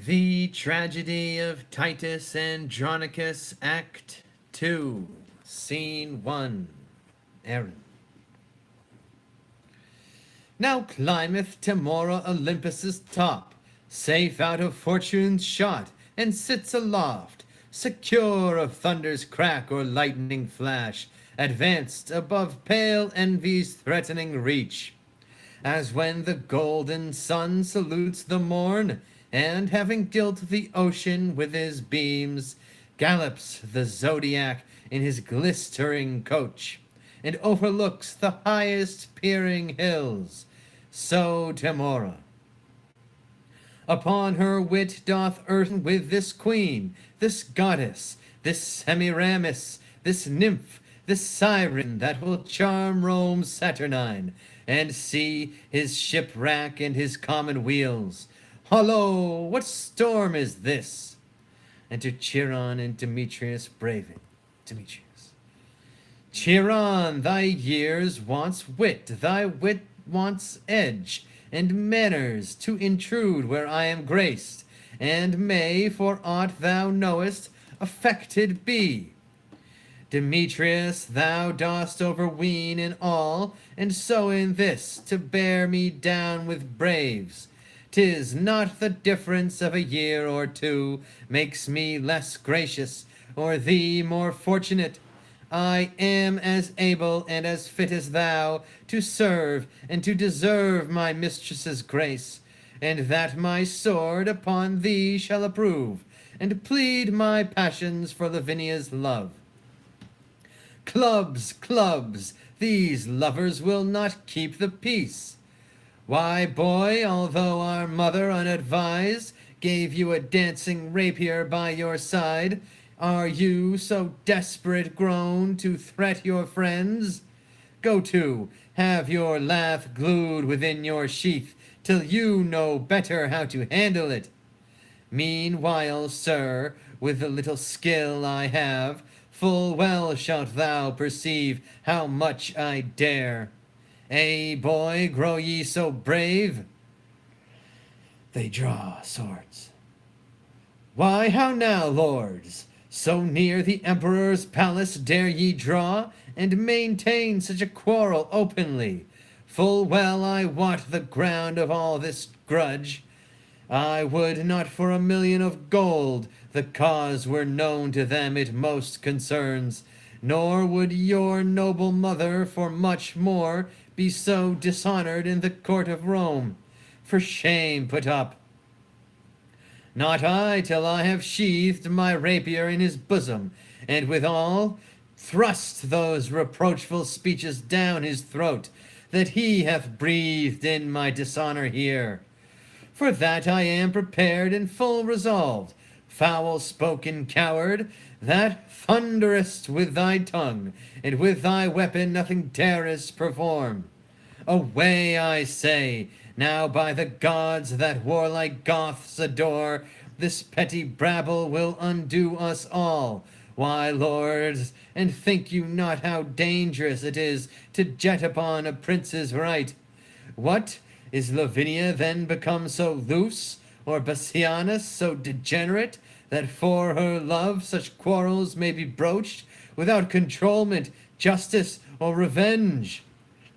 The Tragedy of Titus Andronicus, Act 2, Scene 1. Aaron. Now climbeth Timora Olympus's top, safe out of fortune's shot, and sits aloft, secure of thunder's crack or lightning flash, advanced above pale envy's threatening reach. As when the golden sun salutes the morn, and having gilt the ocean with his beams, gallops the zodiac in his glistering coach, and overlooks the highest peering hills, so Timora upon her wit doth earthen with this queen, this goddess, this Semiramis, this nymph, this siren that will charm Rome Saturnine, and see his shipwrack and his common wheels. Hollo, what storm is this? And to Chiron and Demetrius braving, Demetrius. Chiron, thy years wants wit, thy wit wants edge, and manners to intrude where I am graced, and may, for aught thou knowest, affected be. Demetrius, thou dost overween in all, and so in this, to bear me down with braves. 'Tis not the difference of a year or two makes me less gracious, or thee more fortunate. I am as able and as fit as thou to serve and to deserve my mistress's grace, and that my sword upon thee shall approve, and plead my passions for Lavinia's love. Clubs, clubs, these lovers will not keep the peace. Why, boy, although our mother unadvised gave you a dancing rapier by your side, are you so desperate grown to threat your friends? Go to, have your lath glued within your sheath, till you know better how to handle it. Meanwhile, sir, with the little skill I have, full well shalt thou perceive how much I dare. Boy, grow ye so brave? They draw swords. Why, how now, lords? So near the emperor's palace dare ye draw, and maintain such a quarrel openly? Full well I wot the ground of all this grudge. I would not for 1,000,000 of gold the cause were known to them it most concerns, nor would your noble mother for much more be so dishonored in the court of Rome. For shame put up. Not I, till I have sheathed my rapier in his bosom, and withal thrust those reproachful speeches down his throat, that he hath breathed in my dishonor here. For that I am prepared and full resolved, foul-spoken coward, that thunderest with thy tongue, and with thy weapon nothing darest perform. Away, I say, now by the gods that warlike Goths adore, this petty brabble will undo us all. Why, lords, and think you not how dangerous it is to jet upon a prince's right? What, is Lavinia then become so loose, or Bassianus so degenerate, that for her love such quarrels may be broached without controlment, justice, or revenge?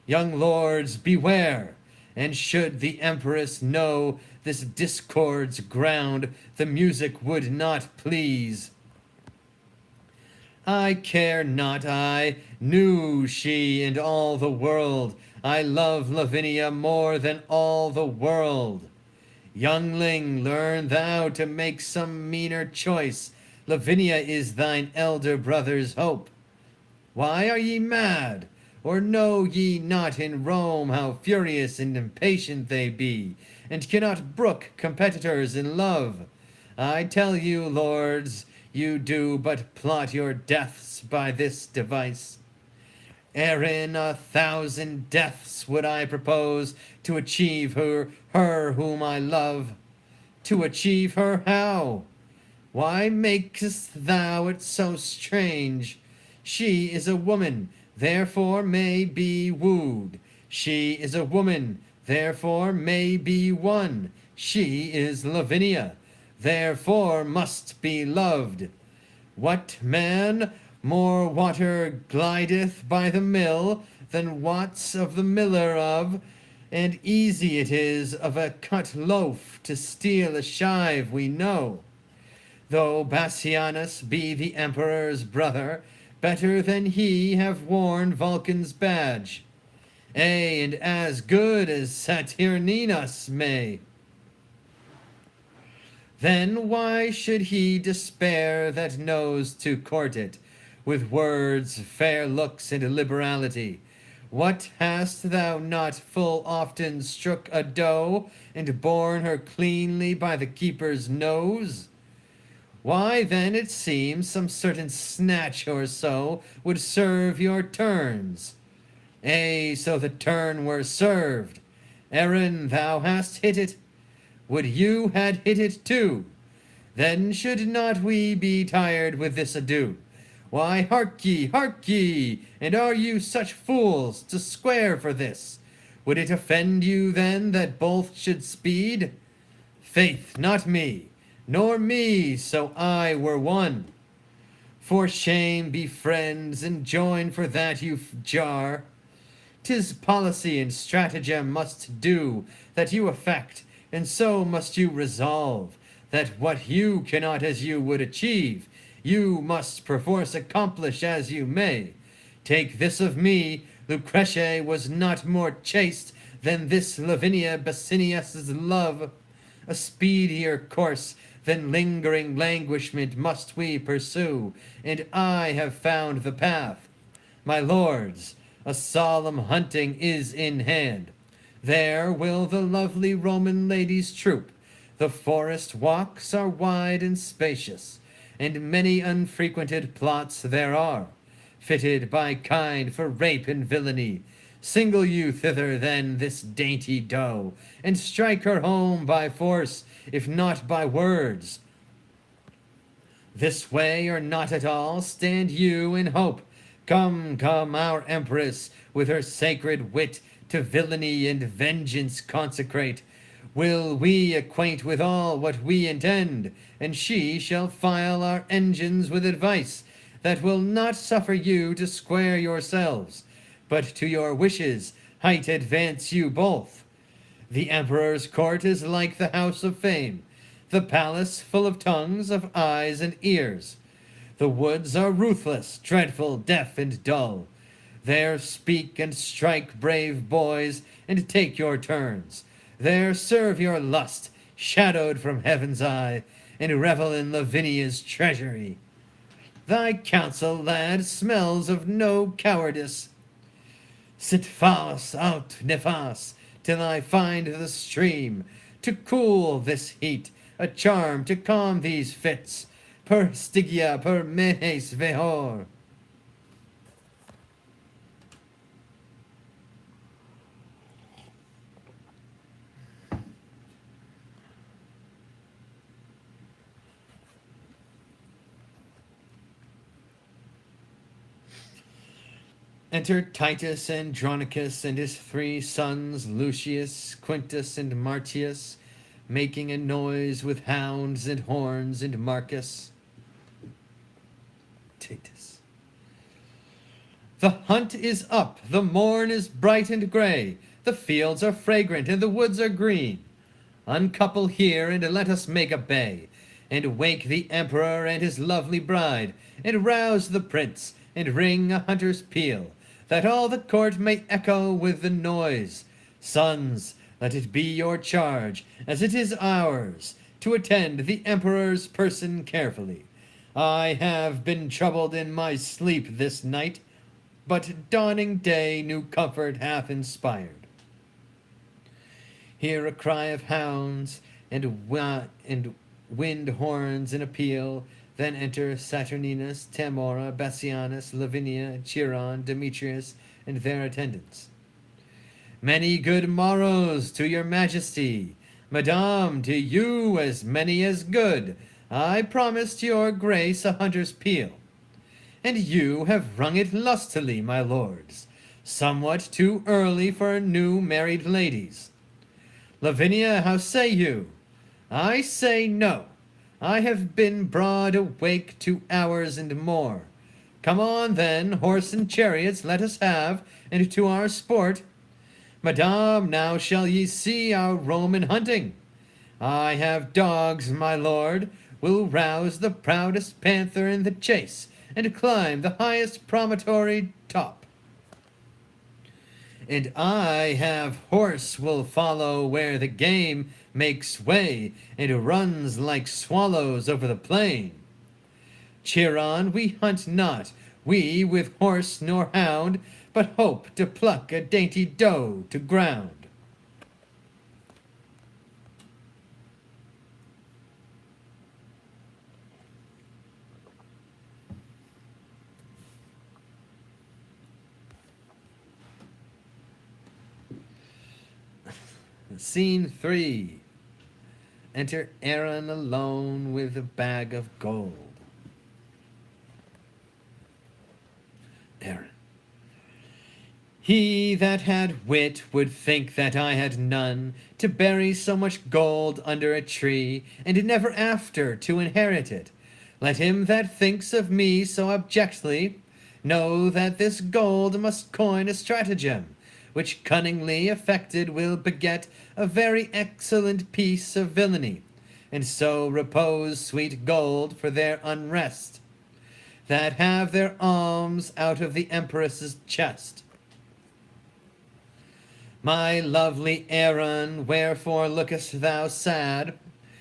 Young lords, beware, and should the empress know this discord's ground, the music would not please. I care not, I knew she and all the world. I love Lavinia more than all the world. Youngling, learn thou to make some meaner choice. Lavinia is thine elder brother's hope. Why are ye mad? Or know ye not in Rome how furious and impatient they be, and cannot brook competitors in love? I tell you, lords, you do but plot your deaths by this device. Erin, 1,000 deaths would I propose to achieve her whom I love. To achieve her how? Why makest thou it so strange? She is a woman, therefore may be wooed. She is a woman, therefore may be won. She is Lavinia, therefore must be loved. What man more water glideth by the mill than wots of the miller of? And easy it is of a cut loaf to steal a shive, we know. Though Bassianus be the emperor's brother, better than he have worn Vulcan's badge. Ay, and as good as Saturninus may. Then why should he despair that knows to court it, with words, fair looks, and liberality? What, hast thou not full often strook a doe, and borne her cleanly by the keeper's nose? Why then it seems some certain snatch or so would serve your turns. Ay, so the turn were served. Aaron, thou hast hit it. Would you had hit it too? Then should not we be tired with this ado. Why, hark ye, and are you such fools to square for this? Would it offend you then that both should speed? Faith, not me, nor me, so I were one. For shame, be friends, and join for that you jar. 'Tis policy and stratagem must do that you affect, and so must you resolve, that what you cannot as you would achieve, you must perforce accomplish as you may. Take this of me, Lucrece was not more chaste than this Lavinia Basinius' love. A speedier course than lingering languishment must we pursue, and I have found the path. My lords, a solemn hunting is in hand. There will the lovely Roman ladies troop. The forest walks are wide and spacious, and many unfrequented plots there are, fitted by kind for rape and villainy. Single you thither then this dainty doe, and strike her home by force, if not by words. This way or not at all, stand you in hope. Come, come, our empress, with her sacred wit, to villainy and vengeance consecrate. Will we acquaint with all what we intend, and she shall file our engines with advice, that will not suffer you to square yourselves, but to your wishes height advance you both. The emperor's court is like the house of fame, the palace full of tongues, of eyes and ears. The woods are ruthless, dreadful, deaf, and dull. There speak and strike, brave boys, and take your turns. There serve your lust, shadowed from heaven's eye, and revel in Lavinia's treasury. Thy counsel, lad, smells of no cowardice. Sit fas aut nefas, till I find the stream, to cool this heat, a charm to calm these fits, per stygia, per menes vehor. Enter Titus Andronicus and his 3 sons, Lucius, Quintus, and Martius, making a noise with hounds and horns, and Marcus. Titus. The hunt is up, the morn is bright and gray, the fields are fragrant, and the woods are green. Uncouple here, and let us make a bay, and wake the emperor and his lovely bride, and rouse the prince, and ring a hunter's peal, that all the court may echo with the noise. Sons, let it be your charge, as it is ours, to attend the emperor's person carefully. I have been troubled in my sleep this night, but dawning day new comfort hath inspired. Hear a cry of hounds, and wind horns in a peal. Then enter Saturninus, Tamora, Bassianus, Lavinia, Chiron, Demetrius, and their attendants. Many good morrows to your majesty. Madame, to you as many as good. I promised your grace a hunter's peal, and you have rung it lustily, my lords, somewhat too early for new married ladies. Lavinia, how say you? I say no. I have been broad awake 2 hours and more. Come on, then, horse and chariots let us have, and to our sport. Madame, now shall ye see our Roman hunting. I have dogs, my lord, will rouse the proudest panther in the chase, and climb the highest promontory top. And I have horse will follow where the game makes way, and runs like swallows over the plain. Cheer on, we hunt not, we with horse nor hound, but hope to pluck a dainty doe to ground. Scene 3. Enter Aaron alone with a bag of gold. Aaron. He that had wit would think that I had none, to bury so much gold under a tree, and never after to inherit it. Let him that thinks of me so abjectly know that this gold must coin a stratagem, which cunningly effected will beget a very excellent piece of villainy, and so repose sweet gold for their unrest, that have their alms out of the empress's chest. My lovely Aaron, wherefore lookest thou sad,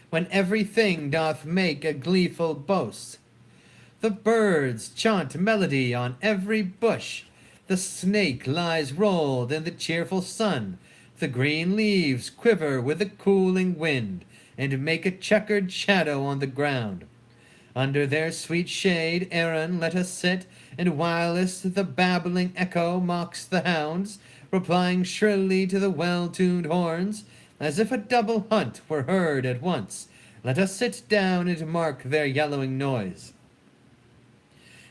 when everything doth make a gleeful boast? The birds chaunt melody on every bush, the snake lies rolled in the cheerful sun, the green leaves quiver with the cooling wind, and make a checkered shadow on the ground. Under their sweet shade, Aaron, let us sit, and whilst the babbling echo mocks the hounds, replying shrilly to the well-tuned horns, as if a double hunt were heard at once, let us sit down and mark their yellowing noise.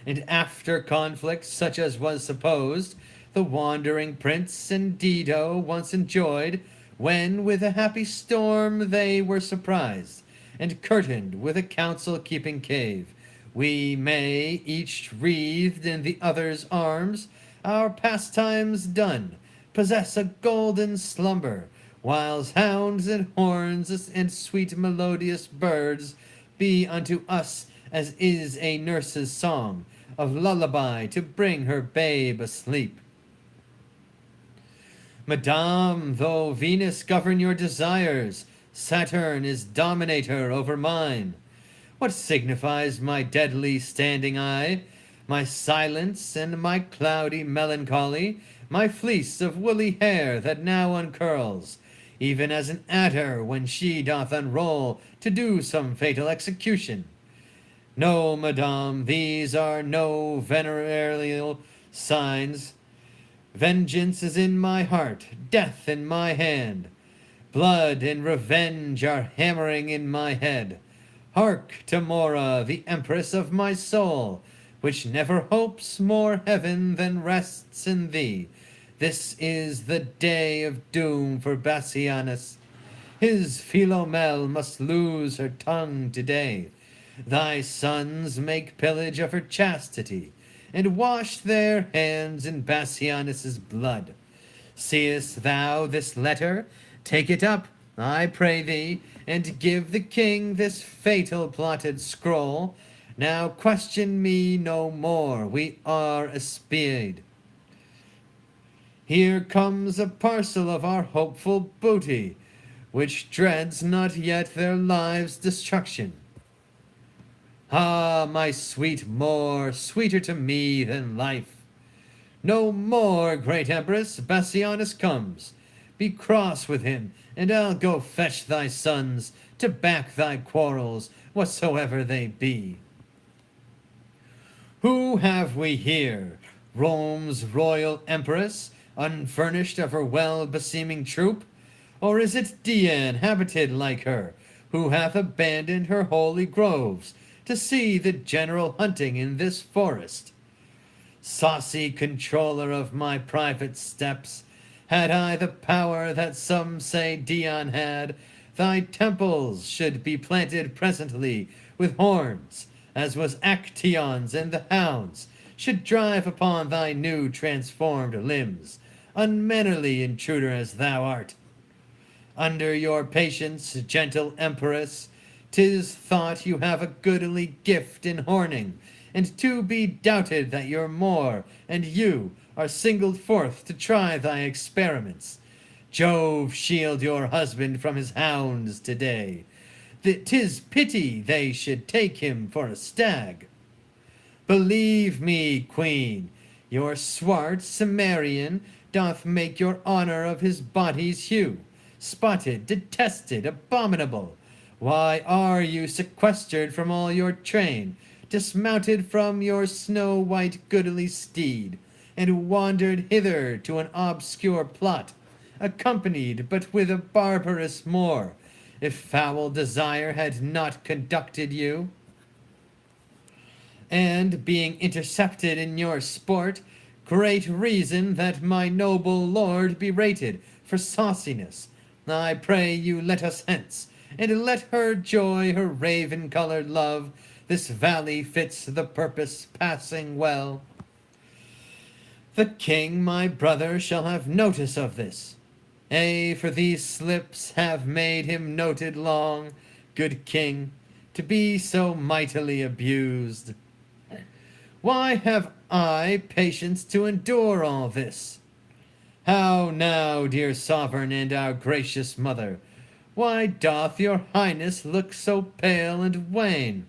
And after conflict such as was supposed, the wandering prince and Dido once enjoyed, when with a happy storm they were surprised, and curtained with a counsel-keeping cave, we may, each wreathed in the other's arms, our pastimes done, possess a golden slumber, whiles hounds and horns and sweet melodious birds be unto us as is a nurse's song of lullaby to bring her babe asleep. Madame, though Venus govern your desires, Saturn is dominator over mine. What signifies my deadly standing eye, my silence and my cloudy melancholy, my fleece of woolly hair that now uncurls, even as an adder when she doth unroll to do some fatal execution? No, madame, these are no venereal signs. Vengeance is in my heart, death in my hand. Blood and revenge are hammering in my head. Hark to Mora, the empress of my soul, which never hopes more heaven than rests in thee. This is the day of doom for Bassianus. His Philomel must lose her tongue today. Thy sons make pillage of her chastity, and wash their hands in Bassianus's blood. Seest thou this letter? Take it up, I pray thee, and give the king this fatal plotted scroll. Now question me no more, we are espied. Here comes a parcel of our hopeful booty, which dreads not yet their lives' destruction. Ah, my sweet Moor, sweeter to me than life. No more, great Empress, Bassianus comes. Be cross with him, and I'll go fetch thy sons to back thy quarrels, whatsoever they be. Who have we here? Rome's royal empress, unfurnished of her well-beseeming troop? Or is it Dian, habited like her, who hath abandoned her holy groves, to see the general hunting in this forest? Saucy controller of my private steps, had I the power that some say Dion had, thy temples should be planted presently with horns, as was Actaeon's, and the hounds should drive upon thy new transformed limbs, unmannerly intruder as thou art. Under your patience, gentle empress, 'tis thought you have a goodly gift in horning, and to be doubted that your more and you are singled forth to try thy experiments. Jove shield your husband from his hounds today. 'Tis pity they should take him for a stag. Believe me, queen, your swart Cimmerian doth make your honor of his body's hue, spotted, detested, abominable. Why are you sequestered from all your train, dismounted from your snow-white goodly steed, and wandered hither to an obscure plot, accompanied but with a barbarous Moor, if foul desire had not conducted you? And being intercepted in your sport, great reason that my noble lord be rated for sauciness. I pray you let us hence, and let her joy her raven-colored love. This valley fits the purpose passing well. The king, my brother, shall have notice of this. For these slips have made him noted long, good king, to be so mightily abused. Why have I patience to endure all this? How now, dear sovereign and our gracious mother, why doth your highness look so pale and wan?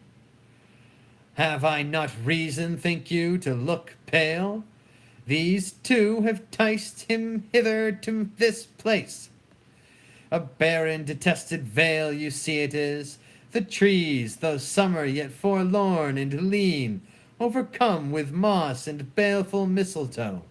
Have I not reason, think you, to look pale? These two have ticed him hither to this place. A barren, detested vale, you see it is. The trees, though summer, yet forlorn and lean, overcome with moss and baleful mistletoe.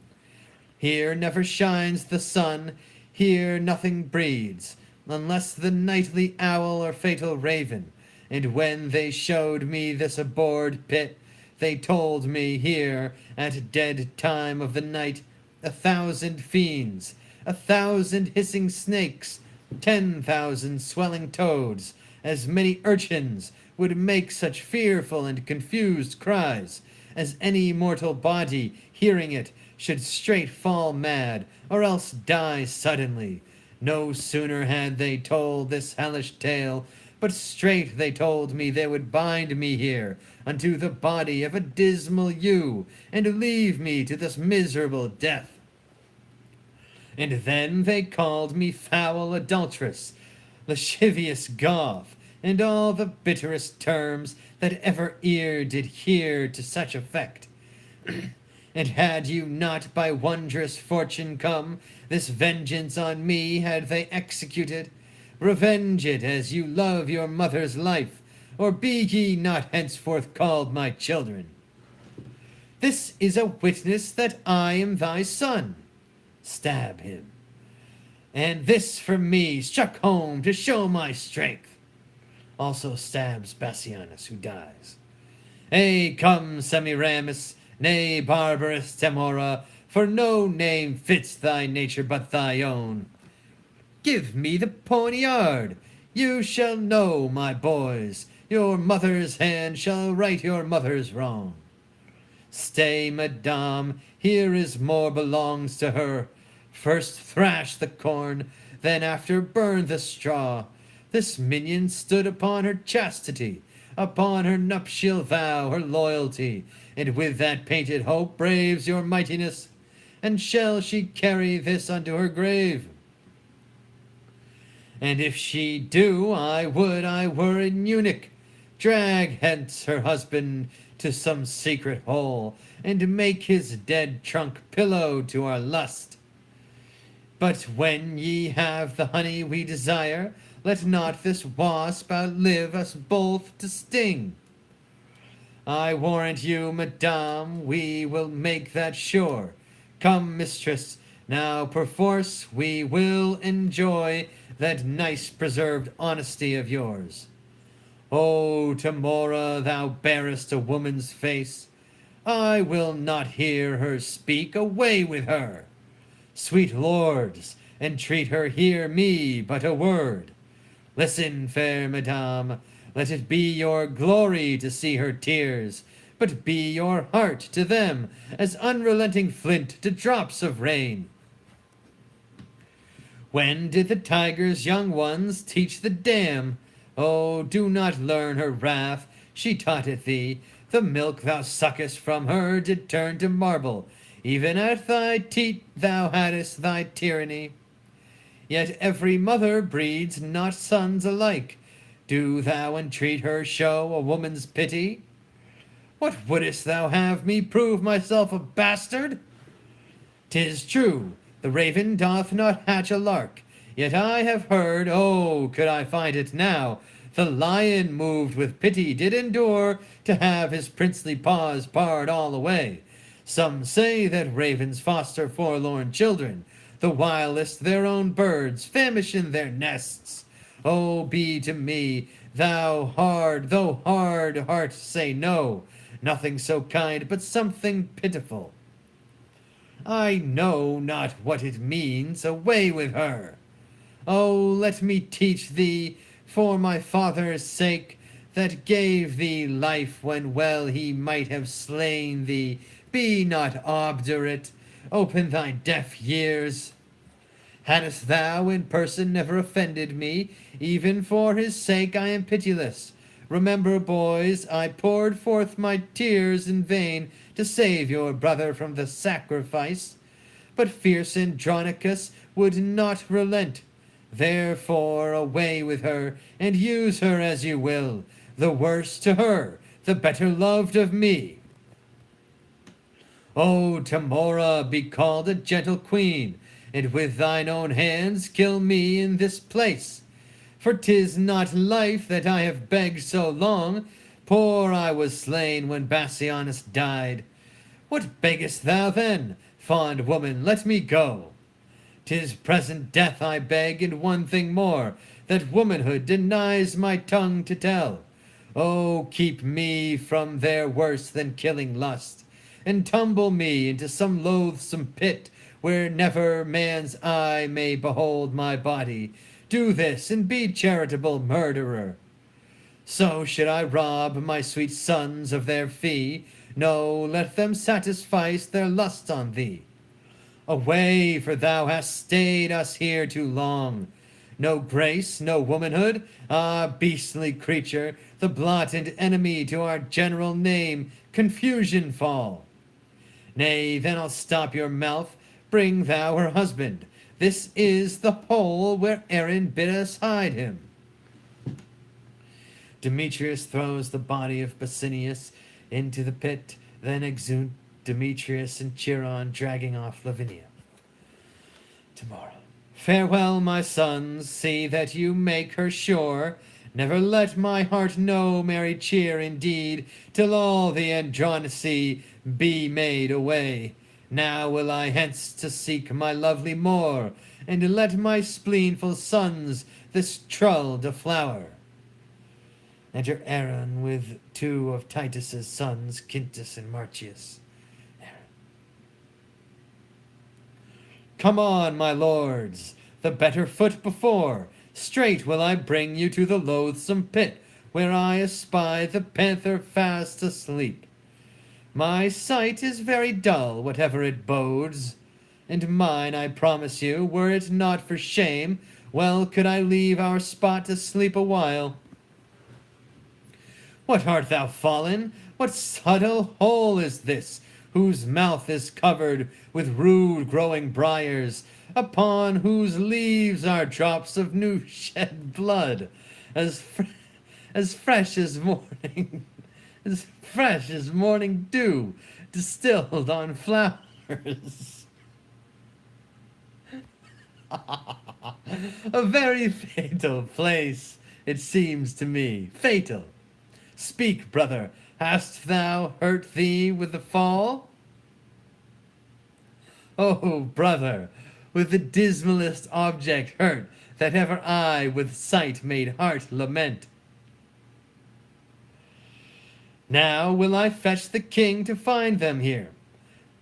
Here never shines the sun, here nothing breeds, unless the nightly owl or fatal raven. And when they showed me this abhorred pit, they told me here, at dead time of the night, 1,000 fiends, 1,000 hissing snakes, 10,000 swelling toads, as many urchins would make such fearful and confused cries, as any mortal body, hearing it, should straight fall mad, or else die suddenly. No sooner had they told this hellish tale, but straight they told me they would bind me here unto the body of a dismal ewe, and leave me to this miserable death. And then they called me foul adulteress, lascivious Goth, and all the bitterest terms that ever ear did hear to such effect. And had you not by wondrous fortune come, this vengeance on me had they executed. Revenge it as you love your mother's life, or be ye not henceforth called my children. This is a witness that I am thy son. Stab him. And this from me, struck home to show my strength. Also stabs Bassianus, who dies. Come, Semiramis, nay, barbarous Temora, for no name fits thy nature but thy own. Give me the poniard. You shall know, my boys, your mother's hand shall right your mother's wrong. Stay, madame, here is more belongs to her. First thrash the corn, then after burn the straw. This minion stood upon her chastity, upon her nuptial vow, her loyalty, and with that painted hope braves your mightiness. And shall she carry this unto her grave? And if she do, I would I were an eunuch, drag hence her husband to some secret hole, and make his dead trunk pillow to our lust. But when ye have the honey we desire, let not this wasp outlive us both to sting. I warrant you, madame, we will make that sure. Come, mistress, now perforce we will enjoy that nice preserved honesty of yours. O Temora, thou bearest a woman's face. I will not hear her speak. Away with her. Sweet lords, entreat her hear me but a word. Listen, fair madame, let it be your glory to see her tears, but be your heart to them as unrelenting flint to drops of rain. When did the tiger's young ones teach the dam? Oh, do not learn her wrath, she taught it thee. The milk thou suckest from her did turn to marble, even at thy teat thou hadst thy tyranny. Yet every mother breeds not sons alike. Do thou entreat her show a woman's pity? What wouldst thou have me prove myself a bastard? 'Tis true, the raven doth not hatch a lark, yet I have heard, oh, could I find it now, the lion moved with pity did endure to have his princely paws pared all away. Some say that ravens foster forlorn children, the wildest their own birds famish in their nests. Oh, be to me, though hard heart say no, nothing so kind but something pitiful. I know not what it means, away with her. Oh, let me teach thee, for my father's sake, that gave thee life when well he might have slain thee. Be not obdurate, open thy deaf ears. Hadst thou in person never offended me, even for his sake I am pitiless. Remember, boys, I poured forth my tears in vain to save your brother from the sacrifice. But fierce Andronicus would not relent. Therefore away with her, and use her as you will. The worse to her, the better loved of me. O Tamora, be called a gentle queen, and with thine own hands kill me in this place. For 'tis not life that I have begged so long. Poor I was slain when Bassianus died. What beggest thou then? Fond woman, let me go. 'Tis present death I beg, and one thing more, that womanhood denies my tongue to tell. Oh, keep me from their worse than killing lust, and tumble me into some loathsome pit, where never man's eye may behold my body. Do this, and be charitable, murderer. So should I rob my sweet sons of their fee? No, let them satisfice their lust on thee. Away, for thou hast stayed us here too long. No grace, no womanhood, ah, beastly creature, the blot and enemy to our general name, confusion fall. Nay, then I'll stop your mouth, bring thou her husband. This is the hole where Aaron bid us hide him. Demetrius throws the body of Basinius into the pit, then exeunt Demetrius and Chiron, dragging off Lavinia. Tomorrow. Farewell, my sons, see that you make her sure. Never let my heart know merry cheer indeed, till all the Andronici be made away. Now will I hence to seek my lovely Moor, and let my spleenful sons this trull deflower. Enter Aaron with two of Titus's sons, Quintus and Marcius. Aaron. Come on, my lords, the better foot before. Straight will I bring you to the loathsome pit, where I espy the panther fast asleep. My sight is very dull, whatever it bodes, and mine, I promise you, were it not for shame, well could I leave our spot to sleep a while. What art thou fallen? What subtle hole is this, whose mouth is covered with rude growing briars, upon whose leaves are drops of new shed blood, as fresh as morning, as fresh as morning dew, distilled on flowers. A very fatal place, it seems to me, fatal. Speak, brother, hast thou hurt thee with the fall? Oh, brother, with the dismalest object hurt that ever I with sight made heart lament. Now will I fetch the king to find them here,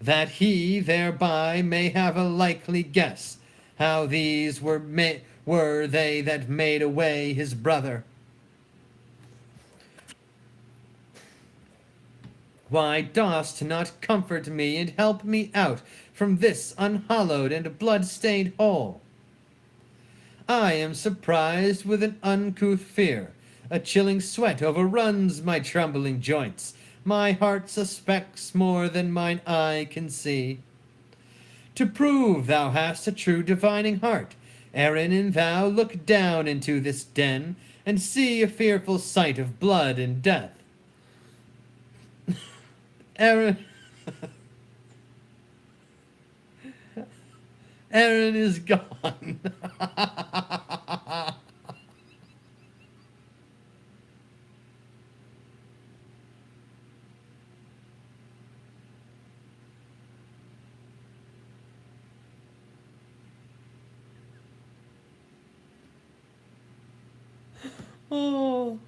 that he thereby may have a likely guess how these were were they that made away his brother. Why dost not comfort me and help me out from this unhallowed and blood-stained hole? I am surprised with an uncouth fear. A chilling sweat overruns my trembling joints. My heart suspects more than mine eye can see. To prove thou hast a true divining heart, Aaron, and thou look down into this den, and see a fearful sight of blood and death. Aaron is gone. Oh.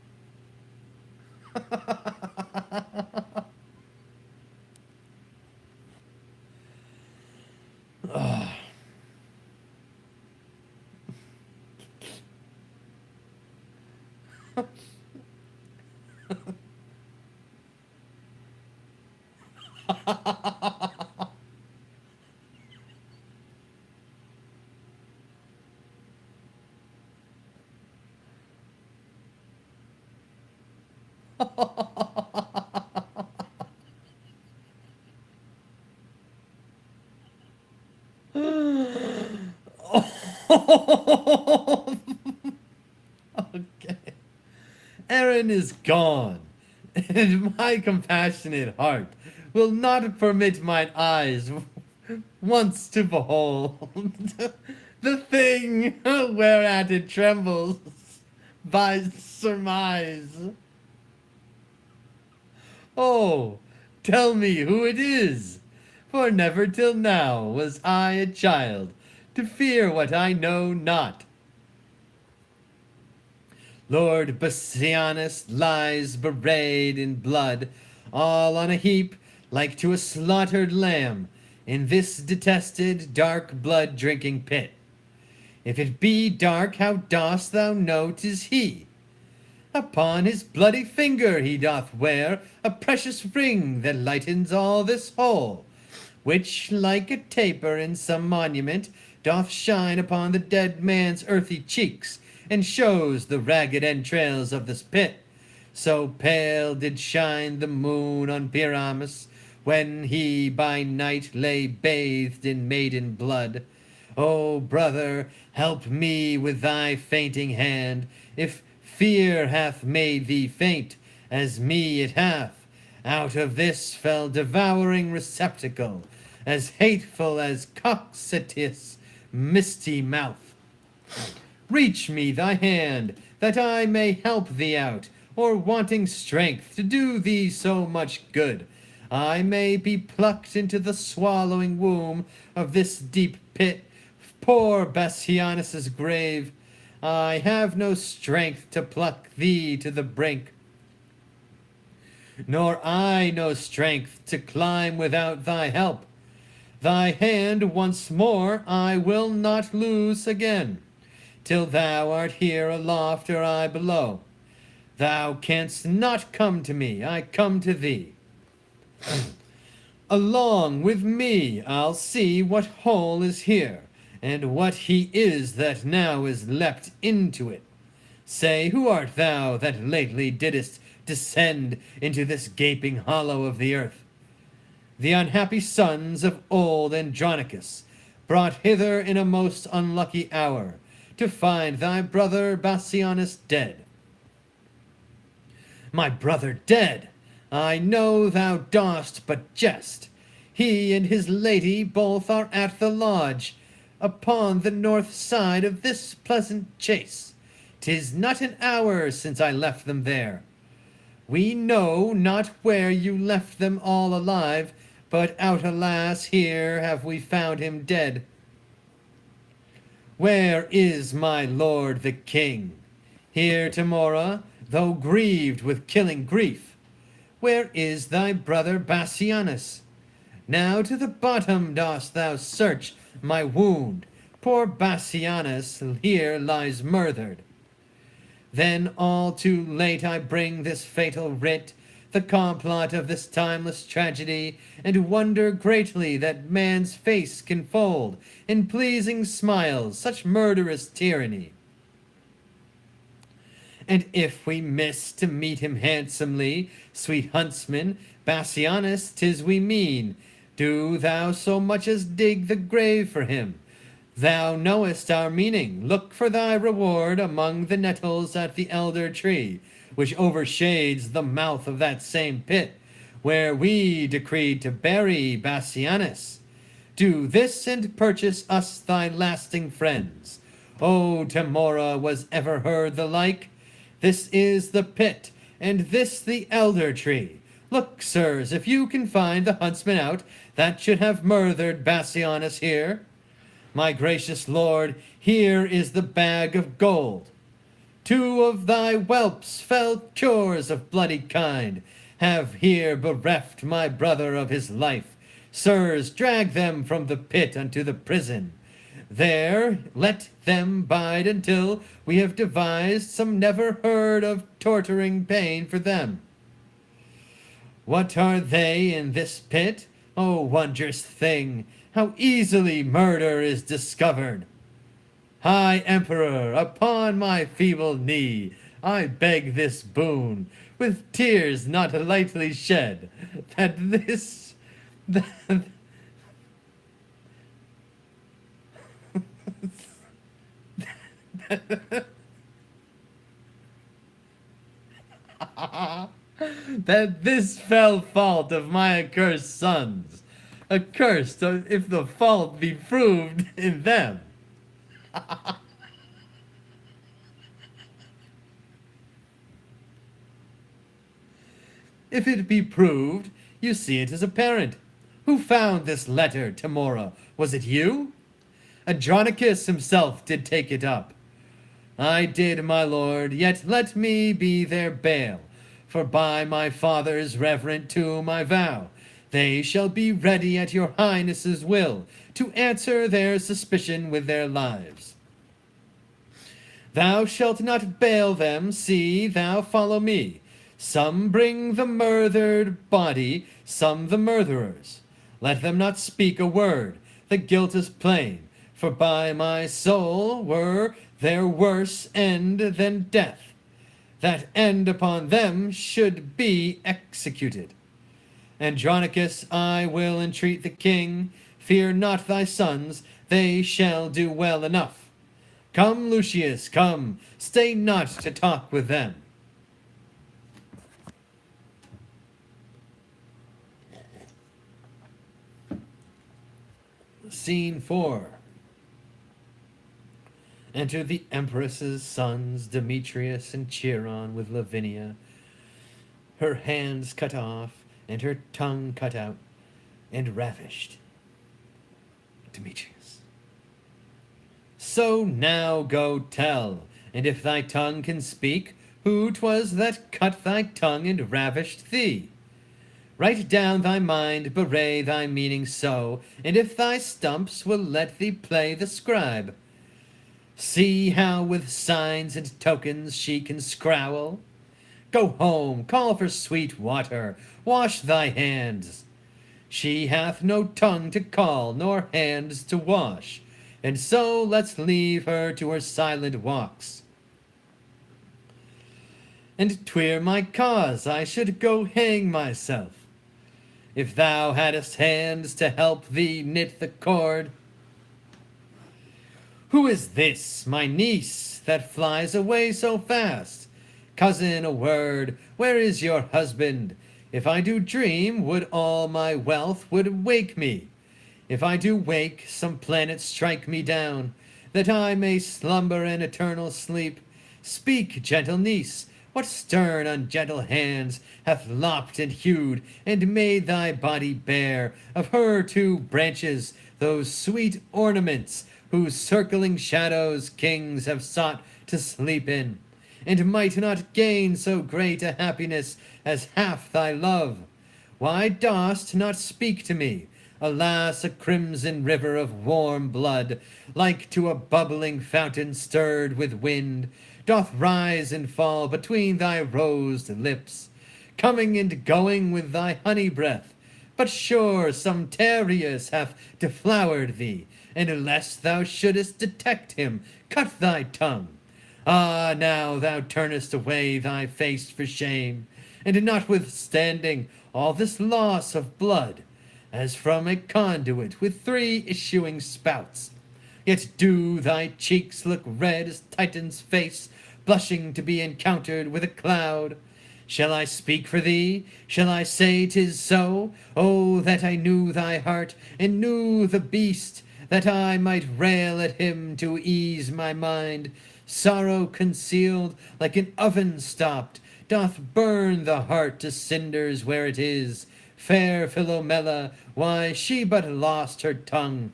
Okay. Aaron is gone, and my compassionate heart will not permit mine eyes once to behold the thing whereat it trembles by surmise. Oh, tell me who it is, for never till now was I a child to fear what I know not. Lord Bassianus lies bewrayed in blood, all on a heap, like to a slaughtered lamb, in this detested, dark blood-drinking pit. If it be dark, how dost thou know 'tis he? Upon his bloody finger he doth wear a precious ring that lightens all this whole, which, like a taper in some monument, doth shine upon the dead man's earthy cheeks, and shows the ragged entrails of this pit. So pale did shine the moon on Pyramus, when he by night lay bathed in maiden blood. O brother, help me with thy fainting hand, if fear hath made thee faint, as me it hath, out of this fell devouring receptacle, as hateful as Coxetius' misty mouth. Reach me thy hand, that I may help thee out, or wanting strength to do thee so much good, I may be plucked into the swallowing womb of this deep pit, poor Bassianus' grave. I have no strength to pluck thee to the brink, nor I no strength to climb without thy help. Thy hand once more I will not lose again, till thou art here aloft or I below. Thou canst not come to me, I come to thee. Along with me I'll see what hole is here, and what he is that now is leapt into it. Say, who art thou that lately didst descend into this gaping hollow of the earth? The unhappy sons of old Andronicus, brought hither in a most unlucky hour, to find thy brother Bassianus dead. My brother dead! I know thou dost but jest. He and his lady both are at the lodge, upon the north side of this pleasant chase. 'Tis not an hour since I left them there. We know not where you left them all alive, but out alas, here have we found him dead. Where is my lord the king? Here tomorrow, though grieved with killing grief. Where is thy brother Bassianus? Now to the bottom dost thou search my wound, Poor Bassianus here lies murdered. Then all too late I bring this fatal writ, the complot of this timeless tragedy, and wonder greatly that man's face can fold in pleasing smiles such murderous tyranny. And if we miss to meet him handsomely, sweet huntsman, Bassianus, 'tis we mean, do thou so much as dig the grave for him. Thou knowest our meaning. Look for thy reward among the nettles at the elder tree, which overshades the mouth of that same pit, where we decreed to bury Bassianus. Do this and purchase us thy lasting friends. O Temora, was ever heard the like? This is the pit, and this the elder tree. Look, sirs, if you can find the huntsman out that should have murdered Bassianus here. My gracious lord, here is the bag of gold. 2 of thy whelps, fell curs of bloody kind, have here bereft my brother of his life. Sirs, drag them from the pit unto the prison. There let them bide until we have devised some never heard of torturing pain for them. What are they in this pit? O wondrous thing, how easily murder is discovered! High Emperor, upon my feeble knee, I beg this boon, with tears not lightly shed, that this... that this fell fault of my accursed sons, accursed if the fault be proved in them. If it be proved, you see it is apparent. Who found this letter, Temora? Was it you? Andronicus himself did take it up. I did, my lord, yet let me be their bail, for by my father's reverent tomb I vow, they shall be ready at your highness's will to answer their suspicion with their lives. Thou shalt not bail them, see, thou follow me. Some bring the murdered body, some the murderers. Let them not speak a word, the guilt is plain, for by my soul were their worse end than death. That end upon them should be executed. Andronicus, I will entreat the king, fear not thy sons, they shall do well enough. Come, Lucius, come, stay not to talk with them. Scene 4. Enter the empress's sons, Demetrius and Chiron, with Lavinia, her hands cut off and her tongue cut out, and ravished. Demetrius. So now go tell, and if thy tongue can speak, who 'twas that cut thy tongue and ravished thee. Write down thy mind, bewray thy meaning so, and if thy stumps will let thee play the scribe. See how with signs and tokens she can scrowl. Go home, call for sweet water, wash thy hands. She hath no tongue to call, nor hands to wash, and so let's leave her to her silent walks. And 'twere my cause I should go hang myself, if thou hadst hands to help thee knit the cord. Who is this, my niece, that flies away so fast? Cousin, a word, where is your husband? If I do dream, would all my wealth would wake me. If I do wake, some planet strike me down, that I may slumber in eternal sleep. Speak, gentle niece, what stern, ungentle hands hath lopped and hewed, and made thy body bare, of her 2 branches, those sweet ornaments, whose circling shadows kings have sought to sleep in, and might not gain so great a happiness as half thy love? Why dost not speak to me? Alas, a crimson river of warm blood, like to a bubbling fountain stirred with wind, doth rise and fall between thy rosed lips, coming and going with thy honey breath. But sure some Tereus hath deflowered thee, and lest thou shouldest detect him, cut thy tongue. Ah, now thou turnest away thy face for shame, and notwithstanding all this loss of blood, as from a conduit with 3 issuing spouts, yet do thy cheeks look red as Titan's face, blushing to be encountered with a cloud. Shall I speak for thee? Shall I say 'tis so? Oh, that I knew thy heart, and knew the beast, that I might rail at him to ease my mind. Sorrow concealed, like an oven stopped, doth burn the heart to cinders where it is. Fair Philomela, why she but lost her tongue,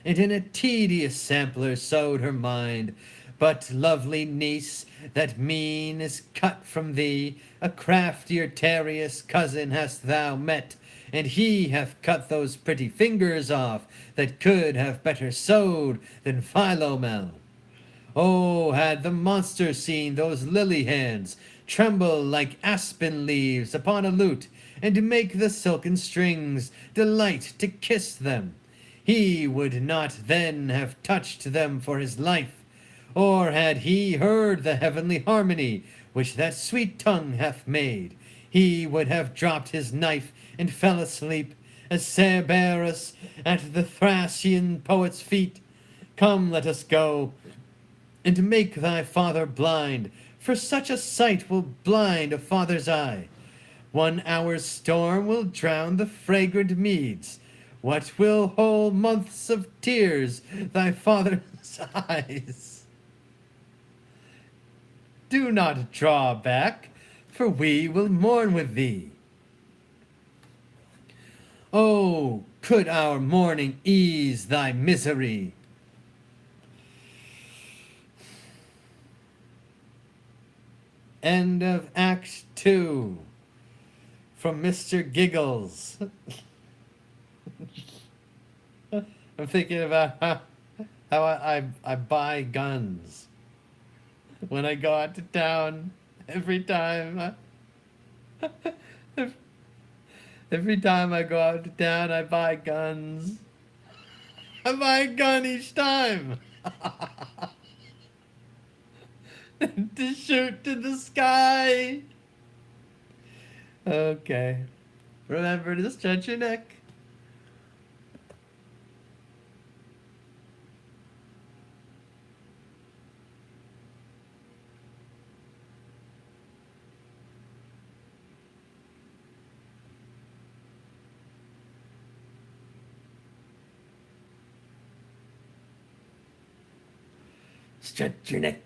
and in a tedious sampler sowed her mind. But, lovely niece, that mean is cut from thee, a craftier Tereus cousin hast thou met, and he hath cut those pretty fingers off, that could have better sewed than Philomel. Oh, had the monster seen those lily hands tremble like aspen leaves upon a lute, and make the silken strings delight to kiss them, he would not then have touched them for his life. Or had he heard the heavenly harmony which that sweet tongue hath made, he would have dropped his knife and fell asleep, as Cerberus at the Thracian poet's feet. Come, let us go, and make thy father blind, for such a sight will blind a father's eye. 1 hour's storm will drown the fragrant meads. What will whole months of tears thy father's eyes? Do not draw back, for we will mourn with thee. Oh, could our mourning ease thy misery? End of Act 2. From Mr. Giggles. I'm thinking about how I buy guns when I go out to town. Every time I go out to town, I buy guns. I buy a gun each time. To shoot to the sky. Okay. Remember to stretch your neck. Stretch your neck.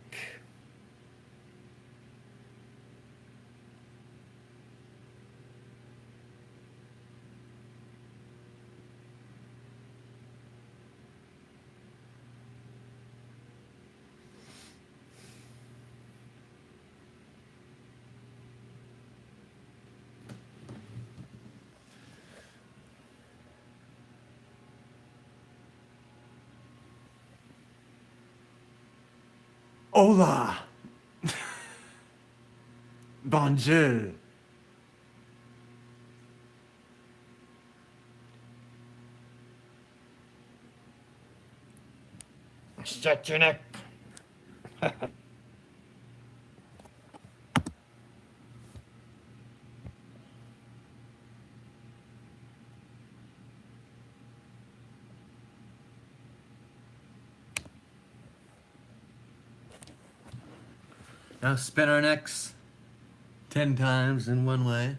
Hola. Bonjour. Stretch your neck. Now spin our necks 10 times in one way.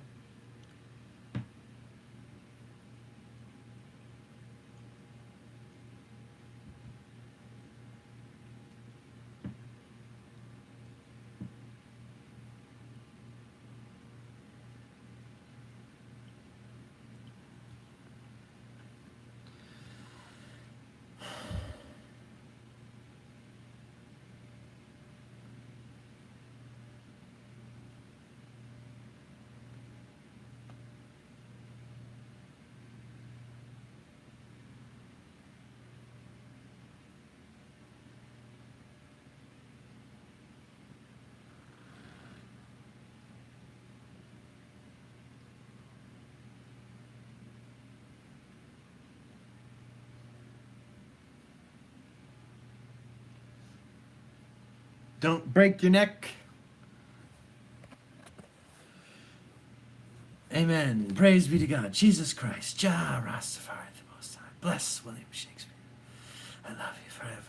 Don't break your neck. Amen. Praise be to God. Jesus Christ. Jah Rastafari, the Most High. Bless William Shakespeare. I love you forever.